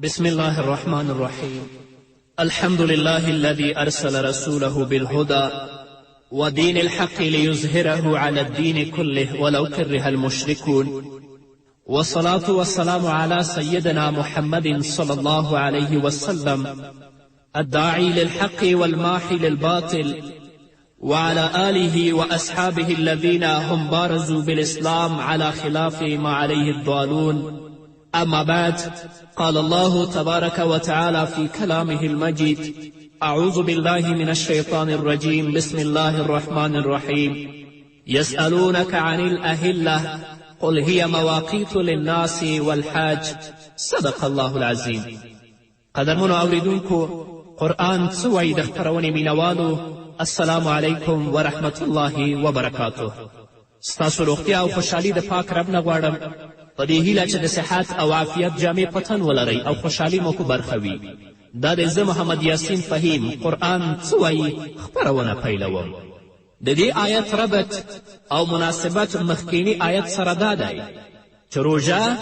بسم الله الرحمن الرحيم. الحمد لله الذي أرسل رسوله بالهدى ودين الحق ليظهره على الدين كله ولو كره المشركون، والصلاة والسلام على سيدنا محمد صلى الله عليه وسلم الداعي للحق والماحي للباطل، وعلى آله وأصحابه الذين هم بارزوا بالإسلام على خلاف ما عليه الضالون. أما بعد، قال الله تبارك وتعالى في كلامه المجيد: أعوذ بالله من الشيطان الرجيم. بسم الله الرحمن الرحيم. يسألونك عن الأهلة قل هي مواقيت للناس والحاج. صدق الله العظیم. قدرمنو اوریدونکو، قرآن څه وایي د خپرونې مینوالو؟ السلام علیکم ورحمت الله وبرکاته. ستاسو روغتیا او خوشحالي د پاک رب نه غواړم، په دې هیله چې د صحت او عافیت جامې په تن ولرئ او خوشحالي مو په برخه وي. دا د زه محمد یاسین فهیم قرآن څه وایي خپرونه پیلوم. د دې آیت ربط او مناسبت مخکینی آیت سره دا دی چې روژه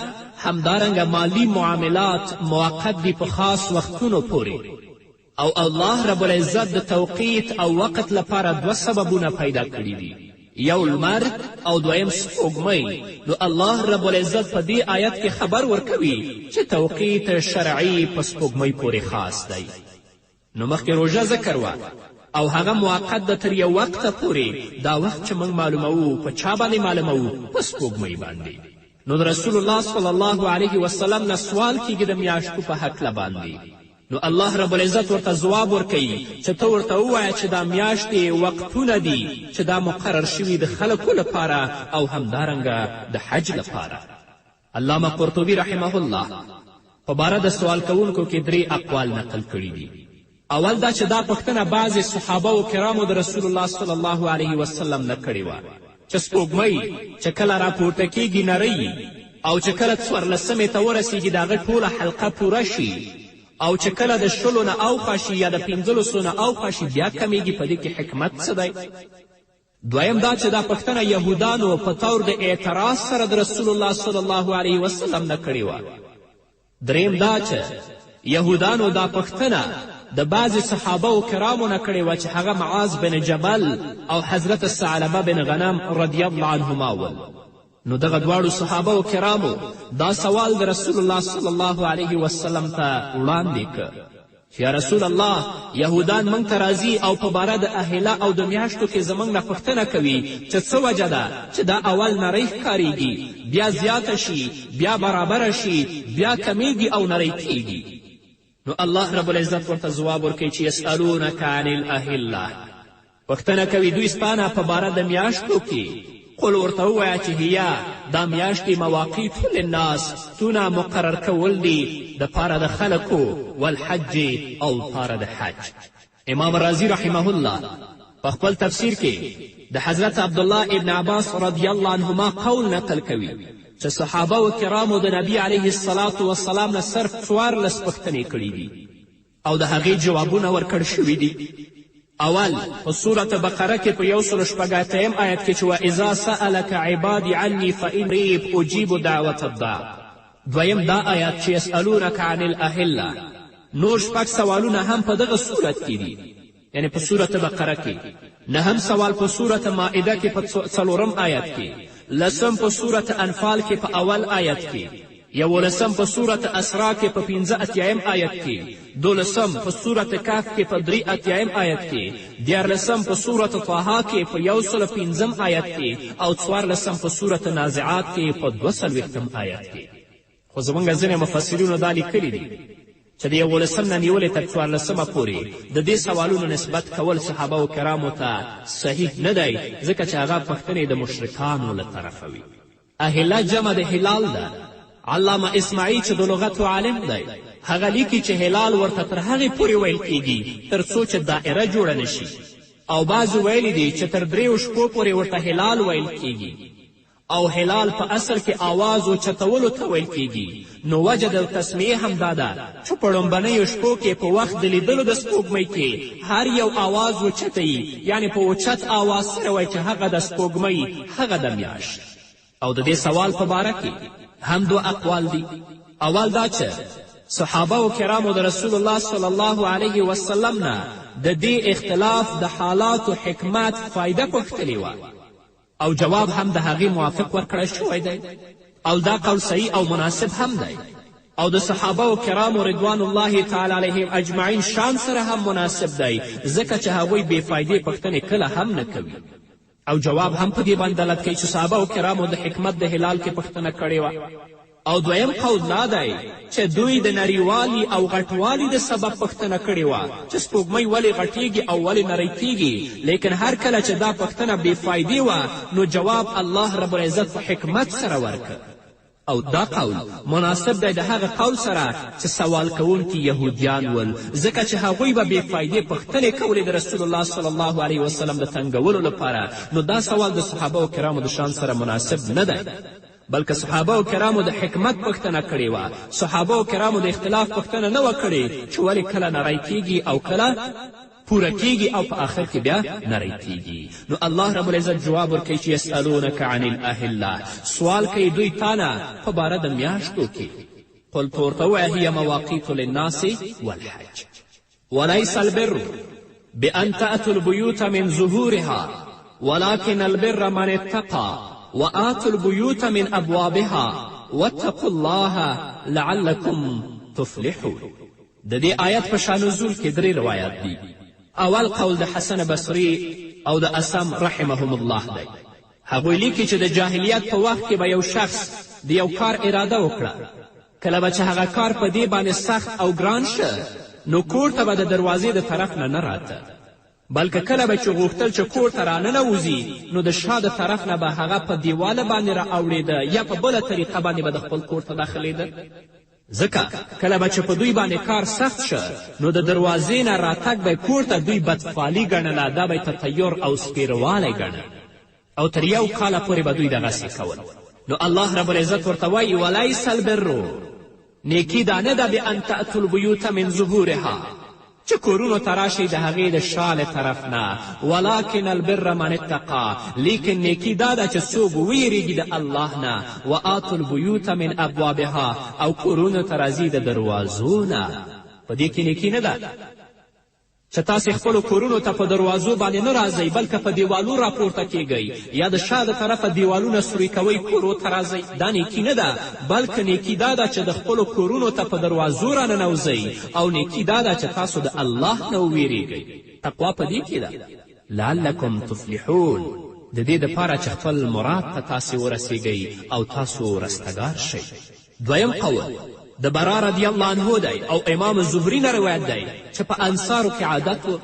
همدارنګه مالی معاملات موقت دي په خاص وختونو پورې، او الله رب العزت د توقیت او وقت لپاره دوه سببونه پیدا کړي دي، یو لمر او دویم سپوږمۍ. نو الله رب العزت په دې آیت کې خبر ورکوي چې توقیت شرعي په سپوږمۍ پورې خاص دی. نو مخکې روژه ذکر وه او هغه موقت د تر یو وخته پورې. دا وخت چې موږ معلوموو په چا باندې معلوموو؟ په سپوږمۍ باندې. نو د رسول الله صلی الله علیه وسلم نه سوال کیږي د میاشتو په هکله باندې. نو الله رب العزت ورته ځواب ورکوي چې ته ورته ووایه چې دا میاشتې وقتونه دي چې دا مقرر شوي د خلکو لپاره او همدارنګه د حج لپاره. علامه قرطبي رحمه الله په باره د سوال کوونکو کې 3 اقوال نقل کړي دي. اول دا چې دا پوښتنه بعضې صحابه و کرامو د رسول الله صلی الله علیه وسلم نه کړې وه چې سپوږمۍ چې کله راپورته کیږي نری او چې کله 14مې ته ورسیږي د هغه ټوله حلقه پوره شي، او چې کله د 10 نه اوخوا شي یا د 15 نه اوخوا شي بیا کمیږي. په دې کې حکمت څه دی؟ دویم دا چې دا پوښتنه یهودانو په طور د اعتراض سره د رسول الله صلی الله علیه وسلم نه کړې وه. دریم دا چې یهودانو دا پوښتنه د بعضې صحابه و کرامو نه کړې وه چې هغه معاذ بن جبل او حضرت ثعلبه بن غنم رضی الله عنهما ول. نو دغه دواړو صحابه و کرامو دا سوال د رسول الله صلی الله علیه وسلم ته وړاندې که چې یا رسول الله، یهودان موږ ته راځي او په باره د اهله او د میاشتو کې زموږ نه پوښتنه کوي چې څه وجه ده چې دا اول نری ښکارېږي، بیا زیاته شي، بیا برابره شي، بیا کمیږي او نری کیږي. نو الله رب العزت ورته ځواب ورکوي چې یسألونک عن الاهله، پوښتنه کوي دوی ستانه په باره د میاشتو کې. قل ورته ووایه چې هیا دا میاشتې مواقیت للناس، تونه مقرر کول دي د پاره د خلکو، والحج او پاره د حج. امام رازی رحمه الله په خپل تفسیر کې د حضرت عبدالله ابن عباس رضی الله عنهما قول نقل کوي چې صحابه و کرامو د نبی علیه الصلاة والسلام نه صرف 14 پوښتنې کړي دي او د هغې جوابونه ورکړ شوي دي. اول په سورة بقره کې په 180 آیت کې چې وَإِذَا سَأَلَكَ عِبَادِ عَنِّي فَإِنِّي قَرِيبٌ أُجِيبُ دَعْوَةَ الدَّاعِ. دویم دا آیت چې یسألونک عن الاهله. نور 6 سوالونه هم په دغه صورت کې دي، یعنی په سورة بقره کې. 9 سوال په سورة مائده کې په 4 آیت کې، 10 په سورة انفال کې په اول آیت کې، 11 په سورة اسراء کې په 15 آیت کې، 12 په سورة کهف کې په 3 آیت کې، 14 په سورة طه کې په 115 آیت کې، او 14 په سورة نازعات کې په 22 آیت کې. خو زموږ ځینې مفسرینو دا لیکلي دي چې د 11 نه نیولې تر 14 پورې د دې سوالونو نسبت کول صحابه و کرامو ته صحیح نه دی، ځکه چې هغه پوښتنې د مشرکانو له طرفه وي. اهله جمع د هلال ده. علامه اسماعیل چې د لغتو عالم دی هغه لیکي چې هلال ورته تر هغې پورې ویل کیږي تر څو چې دائره جوړه نشي، او بعضو ویلی دي چې تر 3 شپو پورې ورته هلال ویل کیږي، او هلال په اصل کې آواز و چتولو ته ویل کیږي. نو وجه د تسمیې هم دا ده چې په لومبنیو شپو کې په وخت د لیدلو د سپوږمۍ کې هر یو آواز اوچتوي، یعنی په اوچت آواز سره وایي چې هغه د سپوږمۍ، هغه د میاشت. او د دې سوال په باره کې هم 2 اقوال دي. اول دا چې صحابه و کرامو د رسول الله صلی الله علیه وسلم نه د دې اختلاف د حالاتو حکمت فایده پوښتلې وه او جواب هم د هغې موافق ورکړی شوی دی او دا قول صحیح او مناسب هم دی او د صحابه و کرامو رضوان الله تعالی علیهم اجمعین شان سره هم مناسب دی ځکه چې هغوی بې فایدې پوښتنې کله هم نه کوي او جواب هم په دې باندې دلالت کوي چې صحابه و کرامو د حکمت د هلال کې پوښتنه کړې وه او دویم قول دا دی چې دوی د نریوالي او غټوالي د سبب پوښتنه کړې وه چې سپوږمۍ ولې غټیږي او ولې نری کیږي لیکن هر کله چې دا پوښتنه بې فایدې وه نو جواب الله رب العزت په حکمت سره ورکړ او دا قول مناسب دی د هغه قول سره چې سوال کوونکي یهودیان ول ځکه چې هغوی به بې فایدې پوښتنې کولې د رسول الله صلی الله علیه وسلم د تنګولو لپاره نو دا سوال د صحابه و کرامو د شان سره مناسب نه دی بلکې صحابه و کرامو د حکمت پوښتنه کړې وه صحابه و کرامو د اختلاف پوښتنه نه وه کړې چې ولې کله نری کیږي او کله پوره کیږي او په آخر کې بیا نری کیږي نو الله رب العزت جواب ورکوي چې یسألونک عن الاهله سوال کوي دوی تانه په باره د میاشتو کې قل تو ورته ووایه هي مواقیت للناس والحج وليس البر بأن تأتوا البيوت من ظهورها ولكن البر من اتقى وآتوا البيوت من أبوابها واتقوا الله لعلكم تفلحون د دې آیت په شان نزول کې 3 روایات دي اول قول د حسن بصري او د اسم رحمهم الله دی هغوی لیکي چې د جاهلیت په وخت کې به یو شخص د یو کار اراده وکړه کله به چې هغه کار په دې باندې سخت او ګران شه نو کور ته به د دروازې د طرف نه راته بلکې کله به چې غوښتل چې کور ته راننوځي نو د شا د طرف نه به هغه په دیواله باندې رااوړېده یا په بله طریقه باندې به د خپل کور ته داخلېده ځکه کله به چې په دوی باندې کار سخت شه نو د دروازې نه راتګ به کور ته دوی بدفالي ګڼله دا به تطیر او سپیروالی ګڼه او تر یو کاله پورې به دوی دغسې کول نو الله رب العزت ورته وایي ولیس البر نیکي دا نه ده بان تأتوا البیوت من ظهورها چې کورونو ته راشئ د هغې د شاله طرف نه ولکن البر من اتقا لیکن نیکي دا ده چې څوک ویریږي د الله نه وآتوا البیوت من ابوابها او کورونو ته راځي د دروازو نه په دې کې نیکي نه ده چې تاسې خپلو کورونو ته په دروازو باندې نه راځئ بلکې په دیوالو راپورته کیږئ یا د شا د طرفه دیوالونه سوري کوئ کورو ته راځئ دا نیکي نه ده بلکې نیکي دا ده چې د خپلو کورونو ته په دروازو راننوځئ او نیکي دا ده چې تاسو د الله نه وویریږئ تقوا په دې کې ده لعلکم تفلحون د دې دپاره چې خپل مراد ته تاسې ورسیږئ او تاسو رستګار شئ دویم قول د برا رضی الله عنه دی او امام زهري نه روایت دی چې په انصارو کې عادت و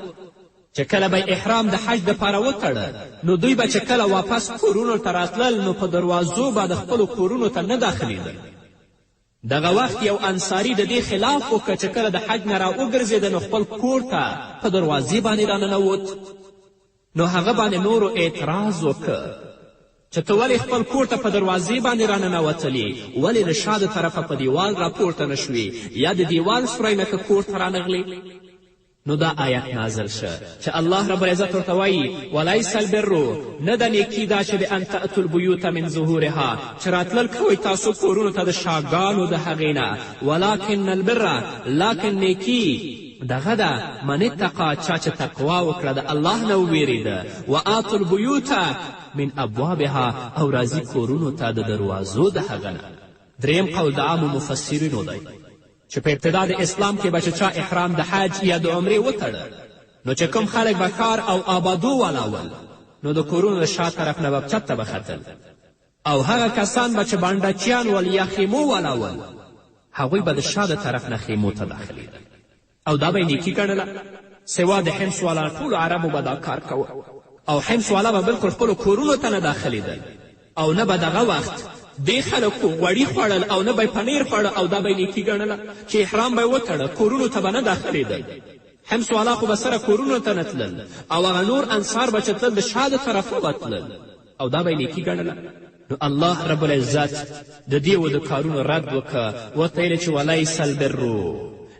چې کله به احرام د حج دپاره وتړه نو دوی به چې کله واپس کورونو ته راتلل نو په دروازو به د خپلو کورونو ته نه داخلېدل دغه وخت یو انصاري د دې خلاف وکړه چې کله د حج نه راوګرځېده نو خپل کور ته په دروازې باندې راننوت نو هغه باندې نورو اعتراض وکړه چې ته ولې خپل کور ته په دروازې باندې راننوتلې ولې د شا د طرفه په دیوال راپورته نه شوې یا د دیوال سوری نه که کور ته رانغلې نو دا آیت نازل شه چې الله رب العزت ورته وایي ولیس البر نه ده نیکي دا چې بان تأتوا البیوت من ظهورها چې راتلل کوئ تاسو کورونو ته د شاګانو د هغې نه ولکن البر لکن نیکي دغه ده من اتقا چا چې تقوا وکړه د الله نه وویرېده وآتوا البیوت من ابوابها او راځي کورونو ته د دروازو د هغه نه دریم قول د عامو مفسرینو دی چې په ابتدا د اسلام کې به چې چا احرام د حج یا د عمرې وتړه نو چې کوم خلک به کار او آبادو والاول نو د کورونو د شا طرف نه به چت ته به ختل او هغه کسان به چې بانډچیان ول یا خیمو والاول هغوی به د شا د طرف نه خیمو ته داخلېدل او دا به یې نیکي ګڼله سوا د حمص والا ټولو عربو به دا کار کوه او حمص والا به بلکل خپلو کورونو ته نه داخلېدل او نه به دغه وخت دې خلکو غوړي خوړل او نه به یې پنیر خوړه او دا به یې نیکي ګڼله چې احرام به یې وتړه کورونو ته به نه داخلېدل حمص والا خو به سره کورونو ته نه تلل او هغه نور انصار به چې تلل د شا د طرفه به تلل او دا به یې نیکي ګڼله نو الله رب العزت د دې و د کارونو رد وکړه ورته یې چې ولیس البر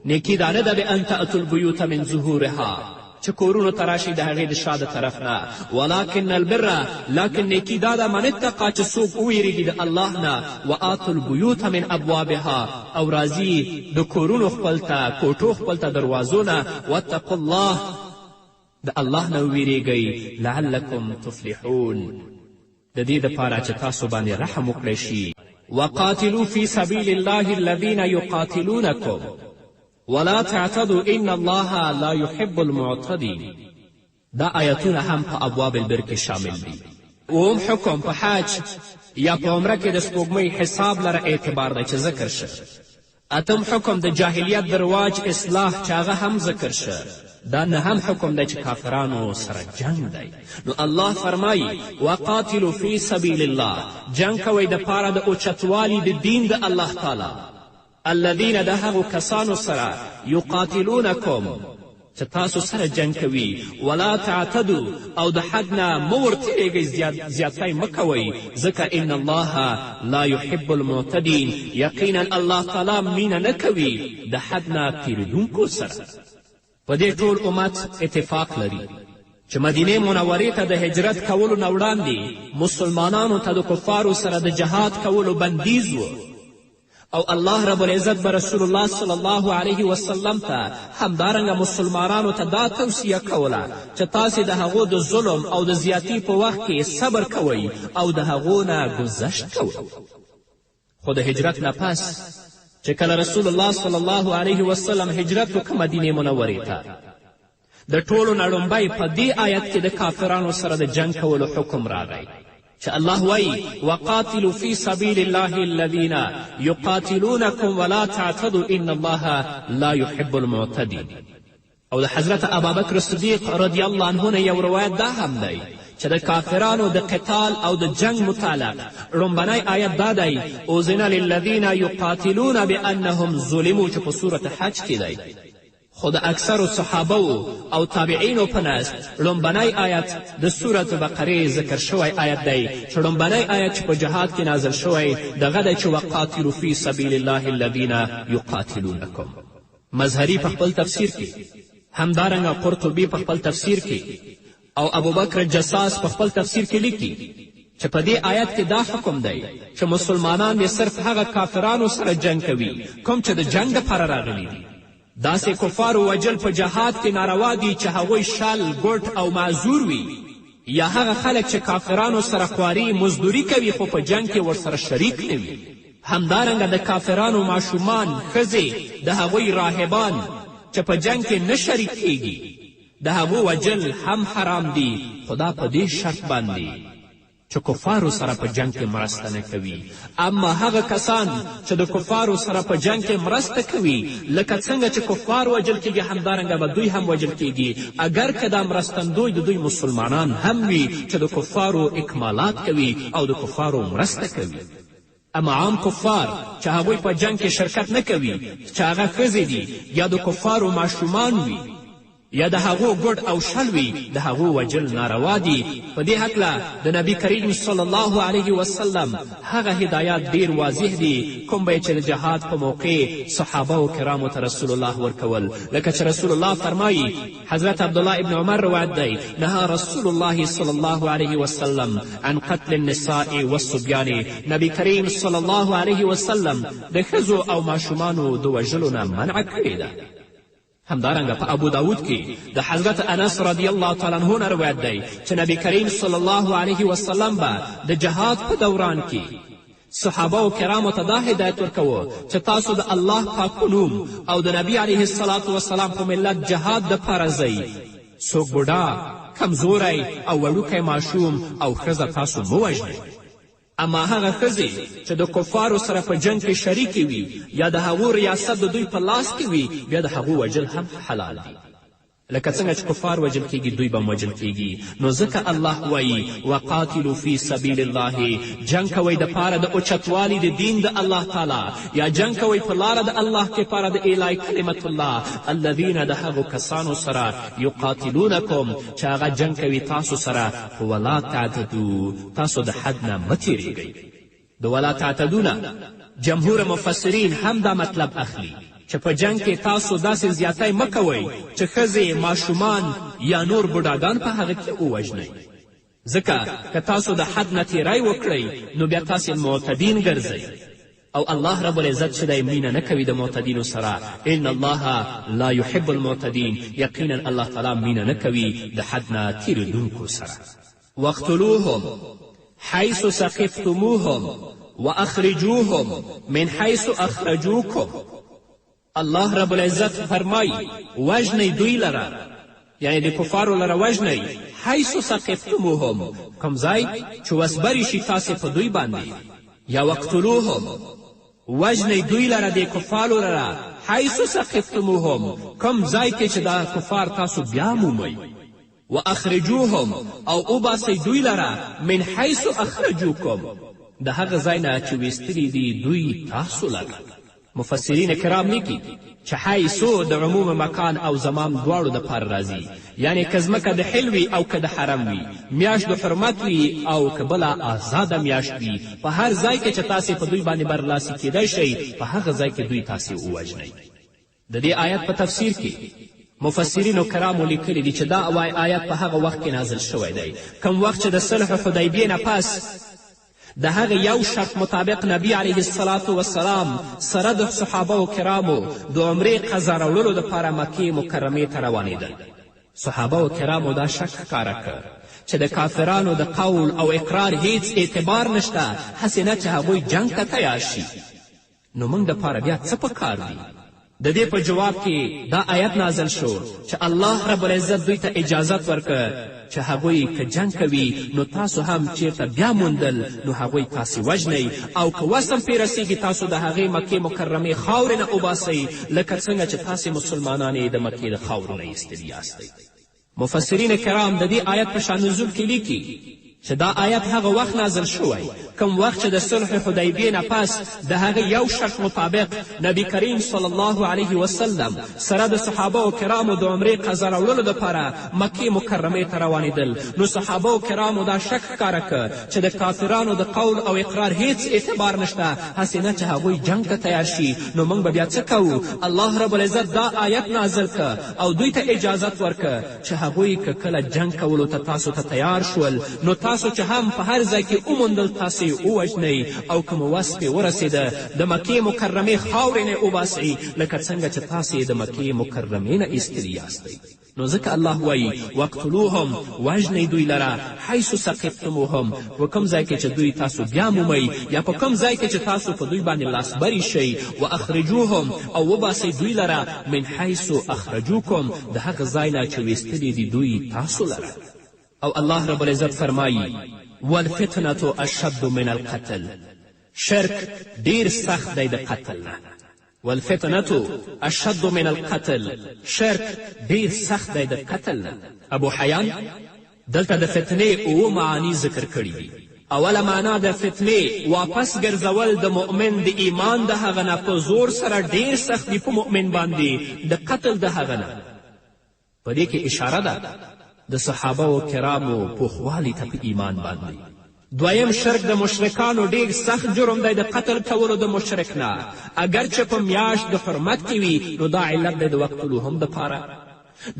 نیکي دا نه ده بان تأتوا البیوت من ظهورها چې کورونو ته راشي د هغې د شا د طرف نه. ولکن البر، لکن نیکي دا ده من اتقا چې څوک وویرېږي د الله نه. وآتوا البیوت من ابوابها، او راځي د کورونو خپل ته، کوټو خپل ته، دروازو نه. واتقوا الله، د الله نه وویرېږئ. لعلکم تفلحون، د دې دپاره چې تاسو باندې رحم وکړی شي. وقاتلوا في سبيل الله الذين يقاتلونكم ولا تعتدوا ان الله لا يحب المعتدين. دا آیتونه هم په ابواب البر کې شامل دي. اوم حکم په حج یا په عمره کې د سپوږمۍ حساب لره اعتبار دی چې ذکر شه. اتم حکم د جاهلیت د رواج اصلاح چې هغه هم ذکر شه. دا نه هم حکم دی چې کافرانو سره جنگ دی. نو الله فرمایي وقاتلو فی سبیل الله، جنگ کوئ د پاره د اوچتوالي د دین د الله تعالی. الذین، د هغو کسانو سره یقاتلونکم چې تاسو سره جنگ کوي. ولا تعتدو، او د حد نه مه ورتېږئ، زیاتی مه کوئ، ځکه ان الله لا یحب المعتدین، یقینا الله تعالی مینه نه کوي د حد نه تېرېدونکو سره. په دې ټول امت اتفاق لري چې مدینې منورې ته د هجرت کولو نه وړاندې مسلمانانو ته د کفارو سره د جهاد کولو بندیز و، او الله رب العزت به رسول الله صلی الله علیه وسلم ته همدارنګه مسلمانانو ته دا توصیه کوله چې تاسې د هغو د ظلم او د زیاتي په وخت کې صبر کوئ او د هغو نه گذشت کوئ. خو د هجرت نه پس چې کله رسول الله صلی الله علیه وسلم هجرت وکړه مدینې منورې ته، د ټولو نه لومبی په دې آیت کې د کافرانو سره د جنګ کولو حکم راغی چې الله وایي وقاتلوا فی سبیل الله الذین یقاتلونکم ولا تعتدوا ان الله لا یحب المعتدین. او د حضرت ابابکر صدیق رضی الله عنه نه یو روایت دا هم دی چې د کافرانو د قتال او د جنگ متعلق لومبنی آیت دا دی اذن للذین یقاتلون بانهم ظلموا، چې په صورت حج کې دی. خو د اکثرو صحابو او تابعینو په نزد لومبنی آیت د سورت بقرې ذکر شوی آیت دی چې لومبنی آیت چې په جهاد کې نازل شوی دغه دی چې وقاتلوا فی سبیل الله الذین یقاتلونکم. مظهری په خپل تفسیر کې، همدارنګه قرطبي په خپل تفسیر کې، او ابوبکر جساس په خپل تفسیر کې لیکي چې په دې آیت کې دا حکم دی چې مسلمانان یې صرف هغه کافرانو سره جنگ کوي کوم چې د جنگ دپاره راغلي دي. داسې کفارو وجل په جهاد کې ناروا دي چې هغوی شل، ګوټ او معذور وي، یا هغه خلک چې کافرانو سره خواري مزدوري کوي خو په جنگ کې ورسره شریک نه وي. همدارنګه د کافرانو ماشومان، ښځې، د هغوی راهبان چې په جنگ کې نه شریک کیږي، د هغو وجل هم حرام دي، خو دا په دې شرط باندې چې کفارو سره په جنگ کې مرسته نه کوي. اما هغه کسان چې د کفارو سره په جنگ کې مرسته کوي، لکه څنګه چې کفار وجل کیږي همدارنګه به دوی هم وجل کیږي، اگر که دا مرستندوی د دوی مسلمانان هم وي چې د کفارو اکمالات کوي او د کفارو مرسته کوي. اما عام کفار چې هغوی په جنگ کې شرکت نه کوي، چې هغه ښځې دي یا د کفارو ماشومان وي یا د هغو ګډ او شل وي، د هغو وجل ناروا دي. په دې هکله د نبي کریم صلی الله علیه وسلم هغه هدایات ډیر واضح دي کوم به چې د جهاد په موقع صحابه کرامو ته رسول الله ورکول. لکه چې رسول الله فرمایي، حضرت عبدالله ابن عمر روایت دی، نهى رسول الله صلی الله علیه وسلم عن قتل النساء والصبیان. نبی کریم صلی الله علیه وسلم د ښځو او ماشومانو د وژلو نه منع کړې ده. همدارنګه په ابو داود کې د حضرت انس رضی الله تعالی عنه نه روایت دی چې نبی کریم صلی الله علیه وسلم به د جهاد په دوران کې صحابه و کرامو ته دا هدایت ورکوه چې تاسو د الله پاک په نوم او د نبی علیه الصلاة وسلام په ملت جهاد دپاره ځئ. څوک بوډا، کمزوری او وړوکی ماشوم او ښځه تاسو مه وژنئ. اما هغه ښځې چې د کفارو سره په جنگ کې شریکې وي یا د هغو ریاست د دوی په لاس کې وي، بیا د هغو وجل هم حلال دي. لکه څنګه چې کفار وجل کیږي دوی به وجل کیږي. نو ځکه الله وایي وقاتلو فی سبیل الله، جنګ کوئ د پاره د اوچتوالي د دین د الله تعالی، یا جنګ کوئ په لاره د الله کې پاره د اعلی کلمت الله. الذین، د هغو کسانو سره یقاتلونکم چې هغه جنګ کوي تاسو سره. ولا تعتدو، تاسو د حد نه مه تېرېږئ. د ولا تعتدونه جمهور مفسرین هم دا مطلب اخلي چې په جنگ کې تاسو داسې زیاتی مه کوئ چې ښځې ماشومان یا نور بوډاګان په هغه کې ووژنئ، ځکه که تاسو د حد نه تیری وکړئ نو بیا تاسې معتدین ګرځئ. او الله رب العزت چې دی مینه نه کوي د معتدینو سره. ان الله لا يحب المعتدین، یقینا الله تعالی مینه نه کوي د حد نه تیریدونکو سره. واقتلوهم حیث ثقفتموهم واخرجوهم من حیث اخرجوکم. الله رب العزت فرمایي وژنئ دوی لره، یعنی د کفارو لره وژنئ، حیث ثقفتموهم، کوم ځای چې وسبرې شي تاسې په دوی باندې. یا وقتلوهم، وژنئ دوی لره د کفارو لره، حیث ثقفتموهم، کوم ځای کې چې دا کفار تاسو بیا مومئ. واخرجوهم، او وباسئ دوی لره من حیث اخرجوکم، د هغه ځای نه چې ویستلي دي دوی تاسو لره. مفسرین کرام لیکي چې حیثو د عموم مکان او زمان دواړو دپاره راځي، یعنی که ځمکه د حل وي او که د حرم وي، میاشت د حرمت وي او که بله آزاده میاشت وي، په هر ځای کې چې تاسې په دوی باندې برلاسي کیدی شئ په هغه ځای کې دوی تاسې ووژنئ. د دې آیت په تفسیر کې مفسرینو کرامو لیکلي دي چې دا آیت په هغه وخت کې نازل شوی دی کوم وخت چې د صلح حدیبیې نه پس د هغه یو شرط مطابق نبی علیه الصلاة والسلام سره د صحابه کرامو د عمرې قضا راوړلو دپاره مکې مکرمې ته روانېدل. صحابه کرامو دا شک ښکاره کړ چې د کافرانو د قول او اقرار هیڅ اعتبار نشته، هسې نه چې هغوی جنگ ته تیار شي. نو موږ دپاره بیا څه پکار دي؟ د دې په جواب کې دا آیت نازل شو چې الله رب العزت دوی ته اجازت ورکړ چې هغوی که جنگ کوي نو تاسو هم چیرته بیا موندل نو هغوی تاسې وژنئ، او که وسم پرې رسیږي تاسو د هغې مکې مکرمې خاورې نه وباسئ لکه څنګه چې تاسې مسلمانان یې د مکې د خاورو نه ایستلي یاستئ. مفسرین کرام د دې آیت په شان نزول کې لیکي چې دا آیت هغه وخت نازل شوی کوم وخت چې د صلح حدیبیې نه پس د هغه یو شرط مطابق نبی کریم صلی الله علیه وسلم سره د صحابه کرامو د عمرې قضا راوړلو دپاره مکې مکرمې ته روانېدل. نو صحابه کرامو دا شک ښکاره کړ چې د کافرانو د قول او اقرار هیڅ اعتبار نشته، هسې نه چې هغوی جنگ ته تیار شي. نو موږ به بیا څه کوو؟ الله رب العزت دا آیت نازل کړ او دوی ته اجازت ورکړ چې هغوی که کله جنگ کولو ته تاسو ته تیار شول نو تاسو چې هم په هر ځای کې وموندل تاسې ووژنئ، او که مو وس پرې ورسېده د مکې مکرمې خاورې نه وباسئ لکه څنګه چې تاسې د مکې مکرمې نه ایستلي یاستئ. نو ځکه الله وایي وقتلوهم، وژنئ دوی لره، حیث ثقفتموهم، په کوم ځای کې چې دوی تاسو بیا مومئ یا په کوم ځای کې چې تاسو په دوی باندې لاسبري شئ. واخرجوهم، او وباسئ دوی لره من حیث اخرجوکم، د هغه ځای نه چې ویستلي دي دوی تاسو لره. او الله رب العزت فرمایي والفتنة اشد من القتل، شرک ډیر سخت دی د قتل نه. والفتنة اشد من القتل، شرک ډیر سخت دی د قتل نه. ابو حیان دلته د فتنې اوه معانی ذکر کړي دي. اوله معنا د فتنې واپس ګرځول د مؤمن د ایمان د هغه نه په زور سره ډیر سخت دی په مؤمن باندې د قتل د هغه نه. په دې کې اشاره ده د صحابه کرامو پوخوالي ته په ایمان باندې. دویم شرک د مشرکانو ډیر سخت جرم دی د قتل کولو د مشرک نه، اگر چې په میاشت د حرمت کې وي نو دا علت دی د وقتلوهم دپاره.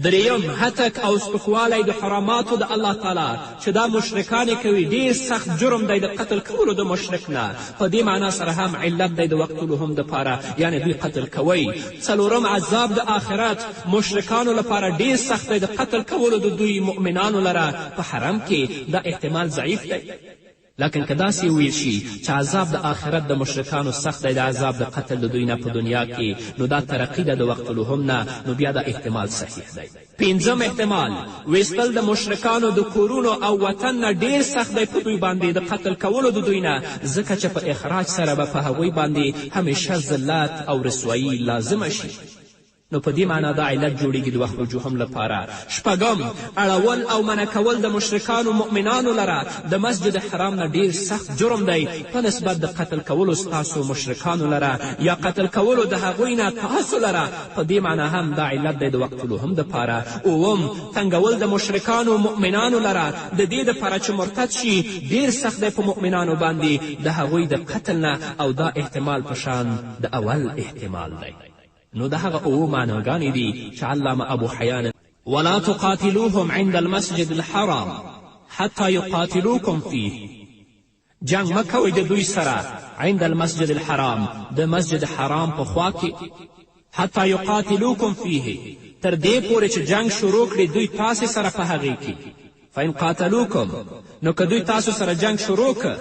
دریم هتک او سپکوالی د حراماتو د الله تعالی چې دا مشرکان یې کوي ډیر سخت جرم دی د قتل کولو د مشرک نه، په دې معنا سره هم علت دی د وقتلوهم دپاره، یعنی دوی قتل کوئ. څلورم عذاب د آخرت مشرکانو لپاره ډیر سخت دی د قتل کولو د دوی مؤمنانو لره په حرم کې، دا احتمال ضعیف دی. لکن که داسې ویل شي چې عذاب د آخرت د مشرکانو سخت دی د عذاب د قتل د دوی نه په دنیا کې، نو دا ترقي ده د وقتلوهم نه، نو بیا دا احتمال صحیح دی. پنځم احتمال ویستل د مشرکانو د کورونو او وطن نه ډیر سخت دی په دوی باندې د قتل کولو د دوی نه، ځکه چې په اخراج سره به په هغوی باندې همیشه ذلت او رسوایي لازمه شي. نو په دې معنا دا علت جوړیږي د وقتلوهم لپاره. شپږم اړول او منع کول د مشرکانو مؤمنانو لره د مسجد حرام نه ډیر سخت جرم دی په نسبت د قتل کولو ستاسو مشرکانو لره یا قتل کولو د هغوی نه تاسو لره، په دې معنا هم دا علت دی د وقتلوهم دپاره. اووم تنګول د مشرکانو مؤمنانو لره د دې دپاره چې مرتد شي ډیر سخت دی په مؤمنانو باندې د هغوی د قتل نه، او دا احتمال په شان د اول احتمال دی. نو د هغه اووه معناګانې دي چې علامه ابو حیان ولا تقاتلوهم عند المسجد الحرام حتى يقاتلوكم فيه جنگ مه کوئ د دوی سره عند المسجد الحرام د مسجد حرام په خوا کې حتی یقاتلوکم فیه تر دې پورې چې جنگ شروع کړي دوی تاسې سره په هغې کې فإن قاتلوکم نو که دوی تاسو سره جنگ شروع که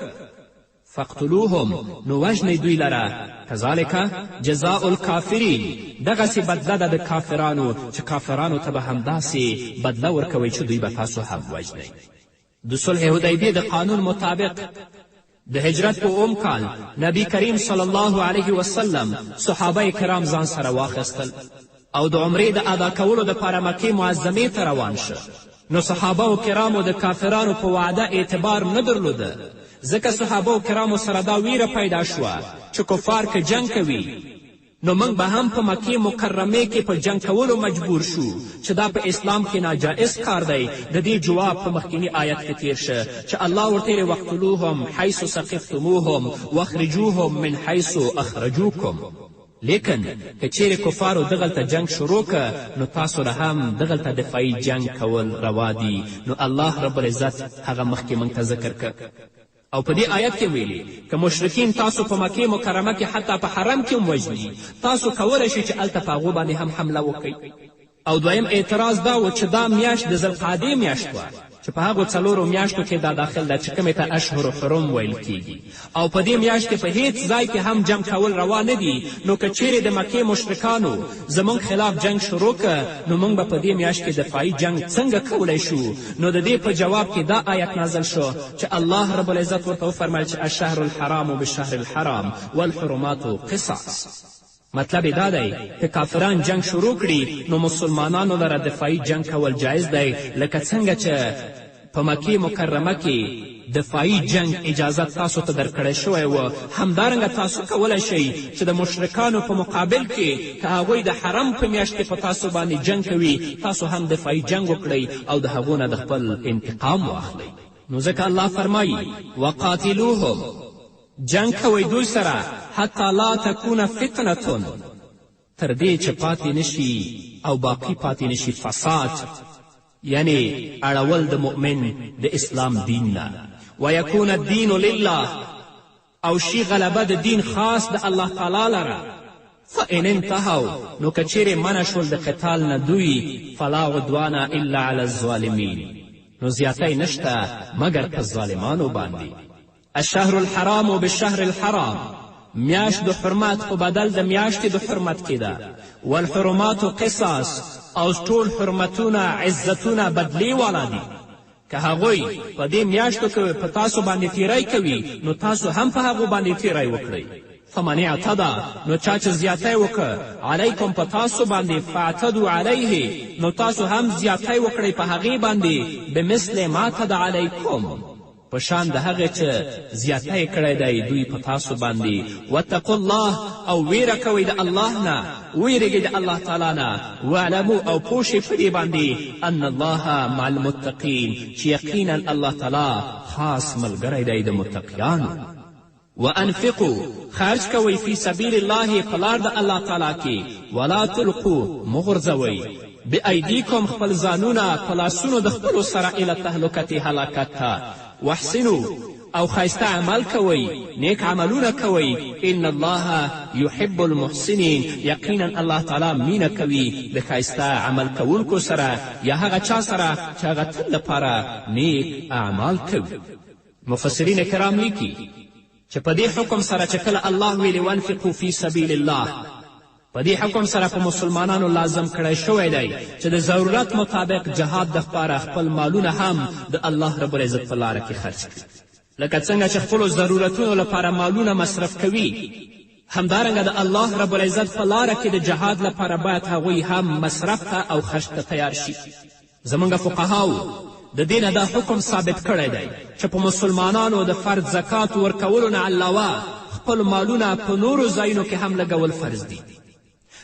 فاقتلوهم نو وژنئ دوی لره کذالک جزاء الکافرین دغسې بدله ده د کافرانو چې کافرانو ته به همداسې بدله ورکوئ چې دوی به تاسو هم وژنئ د صلح حدیبیې د قانون مطابق د هجرت په اوم کال نبی کریم صلی الله علیه وسلم صحابه کرام ځان سره واخیستل او د عمرې د ادا کولو دپاره مکې معظمې ته روان شه نو صحابه کرامو د کافرانو په وعده اعتبار نه درلوده ځکه صحابه کرامو سره دا ویره پیدا شوه چې کفار که جنگ کوي نو موږ به هم په مکې مکرمې کې په جنگ کولو مجبور شو چې دا په اسلام کې ناجائز کار دی د دې جواب په مخکیني آیت کې تیر شه چې الله ورته وقتلوهم حیث ثقفتموهم واخرجوهم من حیث اخرجوکم لیکن که چیرې کفارو دغلته جنگ شروع که نو تاسو له هم دغلته دفاعي جنگ کول روا دي نو الله رب العزت هغه مخکې موږ ته ذکر که او په دې آیت کې ویلي که مشرکین تاسو په مکې مکرمه کې حتی په حرم کې هم وژني تاسو کولی شئ چې هلته په هغو باندې هم حمله وکئ او دویم اعتراض دا و چې دا میاشت د ذوالقعدې میاشت وه چې په هغو څلورو میاشتو کې دا داخل ده چې کومې ته اشهر حرم ویل کیږي او په دې میاشت کې په هیڅ ځای کې هم جنګ کول روا نه دي نو که چیرې د مکې مشرکانو زموږ خلاف جنگ شروع که نو موږ به په دې میاشت کې دفاعي جنگ څنګه کولی شو نو د دې په جواب کې دا آیت نازل شو چې الله رب العزت ورته وفرمیل چې الشهر الحرام بالشهر الحرام والحرمات قصاص مطلب یې دا دی که کافران جنگ شروع کړي نو مسلمانانو لره دفاعي جنگ کول جایز دی لکه څنګه چې په مکې مکرمه کې دفاعي جنگ اجازت تاسو ته درکړی شوی و همدارنګه تاسو کولی شئ چې د مشرکانو په مقابل کې که هغوی د حرم په میاشت کې په تاسو باندې جنگ کوي تاسو هم دفاعي جنگ وکړئ او د هغو نه د خپل انتقام واخلئ نو ځکه الله فرمایي وقاتلوهم جنگ کوئ دوی سره حتی لا تکونه فتنه تر دې چې پاتې نشي او باقي پاتې نشي فساد یعنی اړول د مؤمن د اسلام دین نه ویکون الدین لله او شي غلبه د دین خاص د الله تعالی لره فان انتهوا نو که چیرې منع شول د قتال نه دوی فلا عدوان الا علی الظالمین نو زیاتی نشته مګر په ظالمانو باندې الشهر الحرام بالشهر الحرام میاشت د حرمت په بدل د میاشتې د حرمت کې ده والحرمات قصاص او ټول حرمتونه عزتونه بدلې والا دي که هغوی په دې میاشتو کې په تاسو باندې تیری کوي نو تاسو هم په هغو باندې تیری وکړئ فمن اعتدی نو چا چې زیاتی وکړه علیکم په تاسو باندې فاعتدوا علیه نو تاسو هم زیاتی وکړئ په هغې باندې بمثل ما اعتدی علیکم په شان د هغې چې زیاتی کړی دی دوی په تاسو باندې واتقوا الله او ویره کوئ د الله نه ویرېږئ د الله تعالی نه واعلمو او پوه شئ په دې باندې ان الله مع المتقین چې یقینا الله تعالی خاص ملګری دی د متقیانو وانفقوا خرج کوئ فی سبیل الله په لار د الله تعالی کې ولا تلقوا مغرځوئ بایدیکم خپل ځانونه په لاسونو د خپلو سره الی تهلکتې هلاکت ته واحسنو او خیسته عمل کوئ نیک عملونه کوئ ان الله یحب المحسنین یقینا الله تعالی مینه کوي د ښایسته عمل کوونکو سره یا هغه چا سره چې هغه تل لپاره نیک اعمال کوي مفسرین کرام لیکي چې په دې حکم سره چې کله الله ویلي وانفقوا فی سبیل الله په دې حکم سره په مسلمانانو لازم کړی شوی دی چې د ضرورت مطابق جهاد دپاره خپل مالونه هم د الله رب العزت په لاره کې خرج کړي لکه څنګه چې خپلو ضرورتونو لپاره مالونه مصرف کوي همدارنګه د الله رب العزت په لاره کې د جهاد لپاره باید هغوی هم مصرف ته او خرج ته تیار شي زموږ فقهاو د دې نه دا حکم ثابت کړی دی چې په مسلمانانو د فرض زکات ورکولو نه علاوه خپل مالونه په نورو ځایونو کې هم لګول فرض دي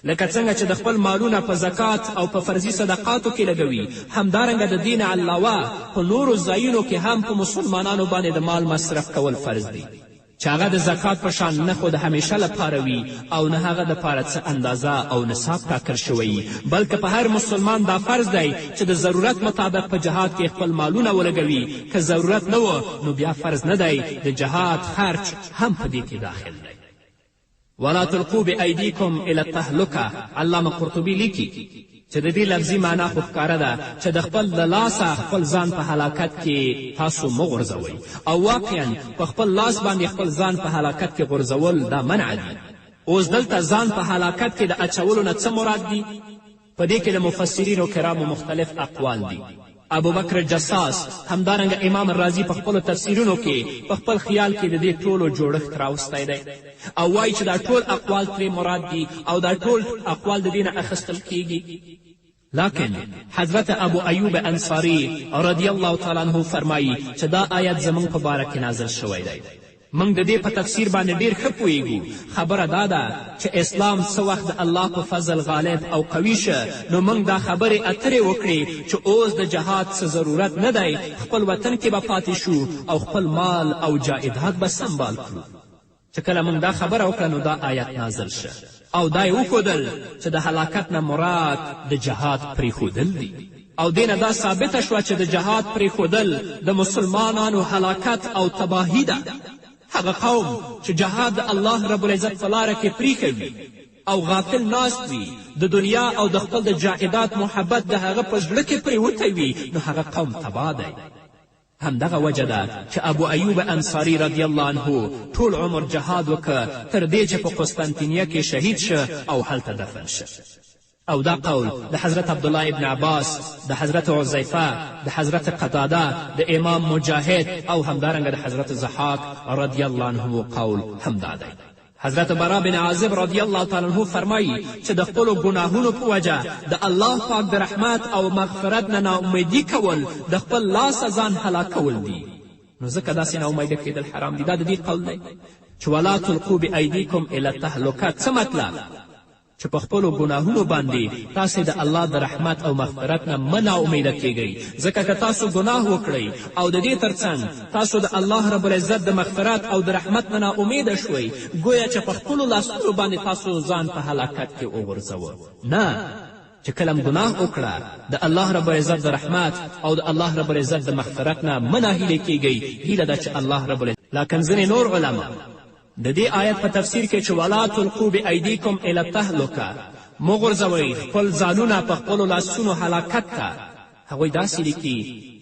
لکه څنګه چې د خپل مالونه په زکات او په فرضي صدقاتو کې لګوي همدارنګه د دین علاوه په نورو ځایونو کې هم په مسلمانانو باندې د مال مصرف کول فرض دي چې هغه د زکات په شان نه خو د همیشه لپاره وي او نه هغه دپاره څه اندازه او نصاب ټاکل شوی بلکې په هر مسلمان دا فرض دی چې د ضرورت مطابق په جهاد کې خپل مالونه ولګوي که ضرورت نه و نو بیا فرض نه دی د جهاد خرچ هم په دې کې داخل دی ولا تلقوا بأیدیکم الی التهلکه علامه قرطبي لیکي چې د دې لفظي معنا خو ښکاره ده چې د خپل د لاسه خپل ځان په هلاکت کې تاسو مه غورځوئ او واقعا په خپل لاس باندې خپل ځان په هلاکت کې غورځول دا منع دي اوس دلته ځان په هلاکت کې د اچولو نه څه مراد دي په دې کې د مفسرینو کرامو مختلف اقوال دي ابو بکر جساس همدارنګه امام رازی په خپلو تفسیرونو کې په خپل خیال کې د دې ټولو جوړښت راوستی دی او وایي چې دا ټول اقوال ترې مراد دي او دا ټول اقوال د دې نه اخیستل کیږي لیکن حضرت ابو ایوب انصاری رضی الله تعالی عنه فرمایي چې دا آیت زموږ په باره کې نازل شوی دی موږ د دې په تفسیر باندې ډېر ښه پوهیږو خبره دا ده چې اسلام څه وخت د الله په فضل غالب او قوي شه نو موږ دا خبرې اترې وکړې چې اوس د جهاد څه ضرورت نه دی خپل وطن کې به پاتې شو او خپل مال او جائداد به سنبال کړو چې کله موږ دا خبره وکړه نو دا آیت نازل شه او دا یې وښودل چې د هلاکت نه مراد د جهاد پرېښودل دي او دې نه دا ثابته شوه چې د جهاد پرېښودل د مسلمانانو هلاکت او تباهي ده هغه قوم چې جهاد د الله رب العزت په لاره کې پریښوي او غافل ناست وي د دنیا او د خپل د جائدات محبت د هغه په زړه کې پرېوتی وي نو هغه قوم تباه دی همدغه وجه ده چې ابو ایوب انصاري رضی الله عنه ټول عمر جهاد وکړه تر دې چې په قسطنطنیه کې شهید شه او هلته دفن شه او دا قول د حضرت عبدالله ابن عباس د حضرت عزیفه د حضرت قتاده د امام مجاهد او همدارنګه د حضرت ضحاک رضی الله عنه قول همدا دی حضرت برا بن عازب رضی الله تعالی عنه فرمایي چې د خپلو ګناهونو په وجه د الله پاک د رحمت او مغفرت نه ناامیدي کول د خپل لاسه ځان هلاکول دي نو ځکه داسې ناامیده کېدل حرام دي دا د دې قول دی چې ولا تلقوا بأیدیکم الی التهلکه څه مطلب چې په خپلو ګناهونو باندې تاسې د الله د رحمت او مغفرت نه مه ناامیده کیږئ ځکه که تاسو ګناه وکړئ او د دې ترڅنګ تاسو د الله رب العزت د مغفرت او د رحمت نه ناامیده شوئ ګویا چې په خپلو لاسونو باندې تاسو ځان په هلاکت کې وغورځوه نه چې کله ګناه وکړه د الله رب العزت د رحمت او د الله رب العزت د مغفرت نه مه ناهیلې کیږئ هیله ده چې الله رب العزت لکن ځینې نور علما د دې آیت په تفسیر کې چې ولا تلقوا بأیدیکم الی التهلکه مه غورځوئ خپل ځانونه په خپلو لاسونو هلاکت ته هغوی داسې لیکي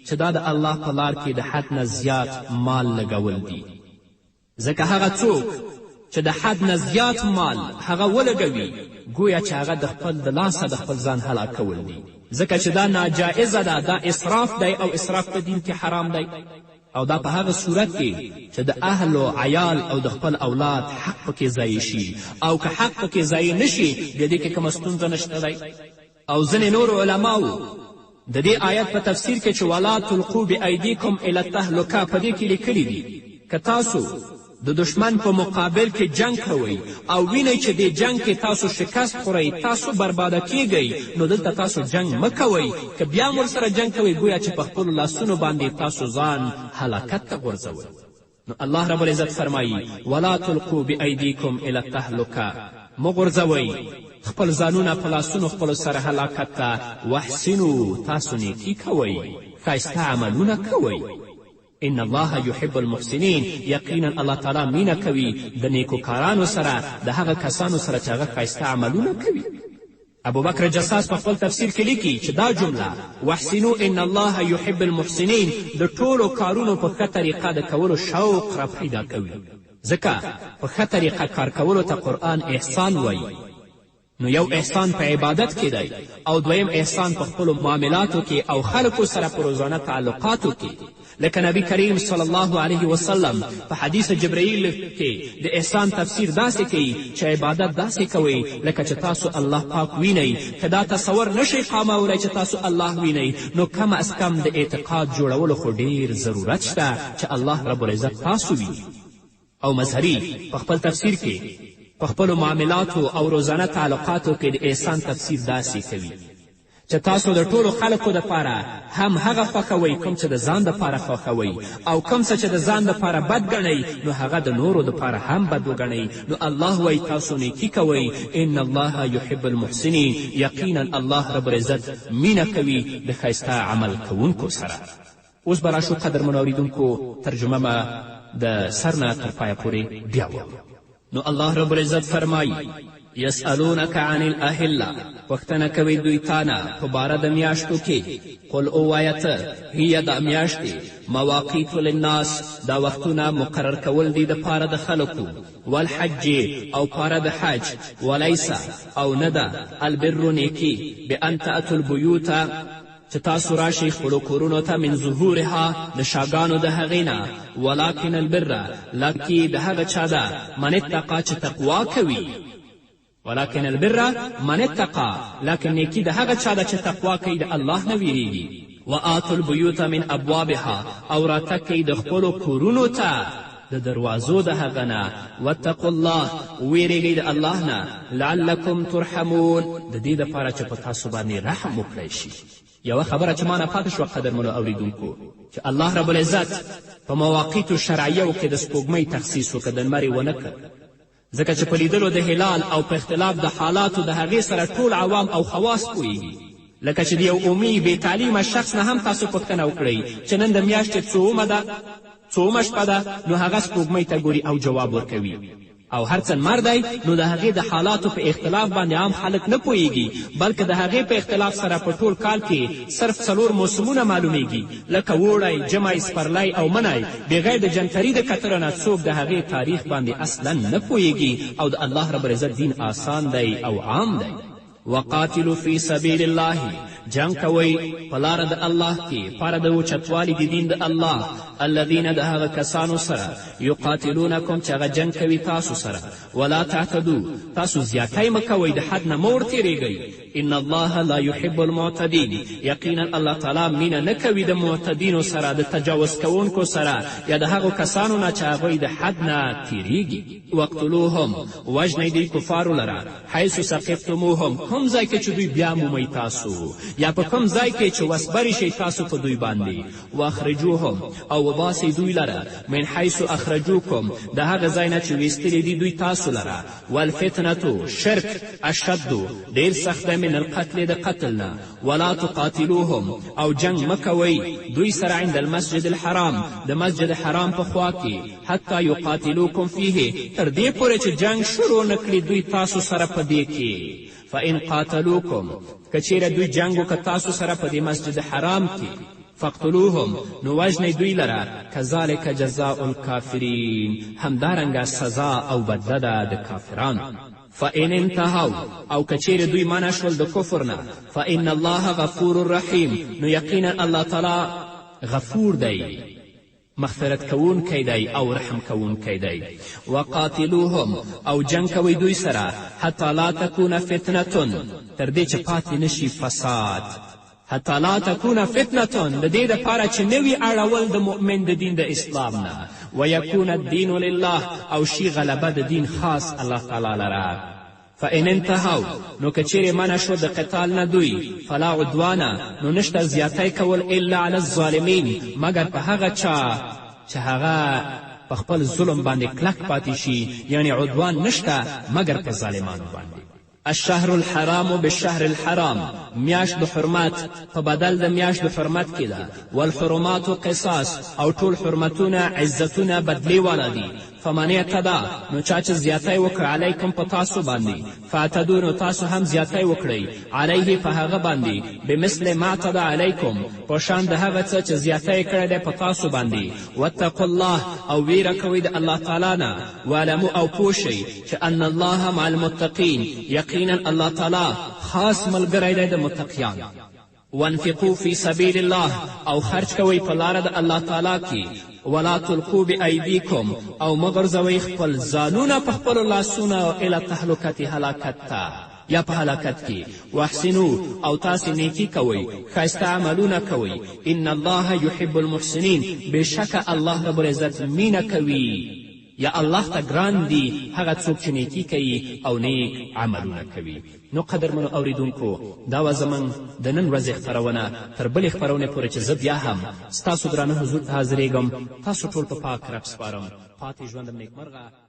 چې دا د الله په لار کې د حد نه زیات مال لګول دي ځکه هغه څوک چې د حد نه زیات مال هغه ولګوي گویا چې هغه د خپل د لاسه د خپل ځان هلاکول دي ځکه چې دا ناجایزه ده دا اسراف دی او اسراف په دین کې حرام دی او دا په هغه صورت کې چې د اهل و عیال او د خپل اولاد حق پکې ضایع شي او که حق پکې ضایع نشي د دې کې کومه ستونزه نشته دی او ځینې نورو علماو د دې آیت په تفسیر کې چې ولا تلقوا بأیدیکم الی التهلکه په دې کې لیکلي دي که تاسو د دشمن په مقابل کې جنگ کوئ او وینئ چې دې جنگ کې تاسو شکست خورئ تاسو برباده کیږئ نو دلته تاسو جنگ مه کوئ که بیا هم ورسره جنگ کوئ گویا چې په خپلو لاسونو باندې تاسو ځان هلاکت ته غورځوئ نو الله رب العزت فرمایي ولا تلقوا بأیدیکم الی التهلکه مه غورځوئ خپل ځانونه په لاسونو خپلو سره هلاکت ته واحسنو تاسو نیکي کوئ ښایسته عملونه کوئ ان الله يحب المحسنین یقینا الله تعالی مینه کوي د نیکوکارانو سره د هغه کسانو سره چې هغه ښایسته عملونه کوي ابو بکر جساس په خپل تفسیر کې لیکي چې دا جمله واحسنو ان الله يحب المحسنین د ټولو کارونو په ښه طریقه د کولو شوق را پیدا کوي ځکه په ښه طریقه کار کولو ته قرآن احسان وایي نو یو احسان په عبادت کې دی او دویم احسان په خپلو معاملاتو کې او خلکو سره په روزانه تعلقاتو کې لکه نبی کریم صلی الله علیه وسلم په حدیث جبرئیل کې د احسان تفسیر داسې کوي چې عبادت داسې کوئ لکه چې تاسو الله پاک وینئ که دا تصور نشئ قامولی چې تاسو الله وینئ نو کم از کم د اعتقاد جوړولو خو ډیر ضرورت شته چې الله رب العزت تاسو ویني او مظهري په خپل تفسیر کې په خپلو معاملاتو او روزانه تعلقاتو کې د احسان تفسیر داسې کوي چې تاسو د ټولو خلکو دپاره هم هغه خوښوئ کوم چې د ځان دپاره خوښوئ او کوم څه چې د ځان دپاره بد ګڼئ نو هغه د نورو دپاره هم بد وګڼئ. نو الله وایي تاسو نیکي کوئ. ان الله یحب المحسنین، یقینا الله رب العزت مینه کوي د ښایسته عمل کوونکو سره. اوس به راشو قدرمنو اورېدونکو ترجمه به د سر نه تر پایه پورې بیا واورو. نو الله رب العزت فرمایي یسألونک عن الاهله، پوښتنه کوي دوی تانه په باره د میاشتو کې. قل ووایه ته هیه دا میاشتې مواقیت للناس، دا وختونه مقرر کول دي دپاره د خلکو. والحج او پاره د حج. ولیسه او نه ده البر نیکي بان تأتوا البیوت چې تاسو راشئ خپلو کورونو ته من ظهورها د شاګانو د هغې نه. ولکن البر لکې د هغه چا ده من اتقا چې تقوا کوي. ولکن البر من اتقا، لکن نیکي د هغه چا ده چې تقوا کوي د الله نه ویریږي. وآتوا البیوت من ابوابها، او راتګ کوي د خپلو کورونو ته د دروازو د هغه نه. واتقوا الله، ویریږئ د الله نه. لعلکم ترحمون، د دې دپاره چې په تاسو باندې رحم وکړی شي. یوه خبره چې ما نه پاتې شوه قدرمنو اوریدونکو، چې الله رب العزت په مواقیتو شرعیو کې د سپوږمۍ تخصیص وکړه، د لمر یې ونه کړ. ځکه چې په لیدلو د هلال او په اختلاف د حالاتو د هغې سره ټول عوام او خواص پوهیږي. لکه چې د یو عمومي بې تعلیمه شخص نه هم تاسو پوښتنه وکړئ چې نن د میاشتې څومه ده، څومه شپه ده، نو هغه سپوږمۍ ته ګوري او جواب ورکوي. او هر څه لمر دی نو د هغې د حالاتو په اختلاف باندې عام خلک نه پوهیږي، بلکې د هغې په اختلاف سره په ټول کال کې صرف 4 موسمونه معلومیږي، لکه ووړی، جمی، سپرلی او منی. بغیر د جنتري د کتلو نه څوک د هغې تاریخ باندې اصلا نه پوهیږي. او د الله رب العزت دین آسان دی او عام دی. وقاتلو فی سبیل الله، جنگ کوئ په لاره د الله کې پاره د اوچتوالي د دین د الله. الذین د هغه کسانو سره یقاتلونکم چې هغه جنگ کوي تاسو سره. ولا تعتدو، تاسو زیاتی مه کوئ، د حد نه مه ورتېرېږئ. ان الله لا یحب المعتدین، یقینا الله تعالی مینه نه کوي د معتدینو سره، د تجاوز کوونکو سره، یا د هغو کسانو نه چې هغوی د حد نه تېرېږي. وقتلوهم، وژنئ دوی کفارو لره. حیث ثقفتموهم، کوم ځای کې چې دوی بیا مومئ تاسو، یا په کوم ځای کې چې وسبرې شئ تاسو په دوی باندې. واخرجوهم، او وباسئ دوی لره. من حیث اخرجوکم، د هغه ځای نه چې ویستلي دي دوی تاسو لره. والفتنة، شرک، اشد، ډېر سخت دی من القتل، د قتل نه. ولا تقاتلوهم، او جنگ مه کوئ دوی سره عند المسجد الحرام، د مسجد حرام په خوا کې. حتی یقاتلوکم فیه، تر دې پورې چې جنگ شروع نه کړي دوی تاسو سره په دې کې. فإن قاتلوکم، که چیرې دوی جنګ وکړه تاسو سره په دې مسجد حرام کې. فاقتلوهم، نو وژنئ دوی لره. کذلک جزاء الکافرین، همدارنګه سزا او بدله ده د کافرانو. فإن انتهوا، او که چیرې دوی منع شول د کفر نه. فإن الله غفور رحیم، نو یقینا الله تعالی غفور دی، مغفرت کوونکی دی او رحم کوونکی دی. وقاتلوهم، او جنگ کوئ دوی سره. حتی لا تکون فتنة، تر دې چې پاتې نشي فساد. حتی لا تکون فتنة، د دې دپاره چې نه وي اړول د مؤمن د دین د اسلام نه. ویکون الدین لله، او شي غلبه د دین خاص الله تعالی لره. فإن انتهوا، نو که چیرې منع شو د قتال نه دوی. فلا عدوانه، نو نشته زیاتی کول الا علی الظالمین، مګر په هغه چا چې هغه په خپل ظلم باندې کلک پاتې شي، یعنی عدوان نشته مګر په ظالمانو باندې. الشهر الحرام بالشهر الحرام، میاشت د حرمت په بدل د میاشت د حرمت کې ده. والحرمات قصاص، او ټول حرمتونه عزتونه بدلې والا دي. فمن اعتدا، نو چا چې زیاتی وکړه علیکم په تاسو باندې. فاعتدو، نو تاسو هم زیاتی وکړئ علیه په هغه باندې. بمثل ما اعتدا علیکم، په شان د هغه څه چې زیاتی کړی دی په تاسو باندې. واتقوا الله، او ویره کوئ د الله تعالی نه. واعلمو، او پوه شئ چې ان الله مع المتقین، یقینا الله تعالی خاص ملګری دی د متقیان. وانفقوا فی سبیل الله، او خرج کوئ په لاره د الله تعالی کې. ولا تلقوا بأیدیکم، او مغرزوئ خپل ځانونه په خپلو لاسونو الی تهلکت، هلاکت ته، یا په هلاکت کې. واحسنو، او تاسې نیکي کوئ، ښایسته عملونه کوئ. ان الله یحب المحسنین، بېشکه الله رب العزت مینه کوي یا الله ته ګران دي هغه څوک چې نیکي کوي او نیک عملونه کوي. نو قدرمنو اوریدونکو، دا وه زموږ د نن ورځې خپرونه. تر بلې خپرونې پورې چې زه بیا هم ستاسو درانه حضور ته حاضرېږم، تاسو ټول په پاک رب سپارم. پاتې ژوندم نیکمرغه.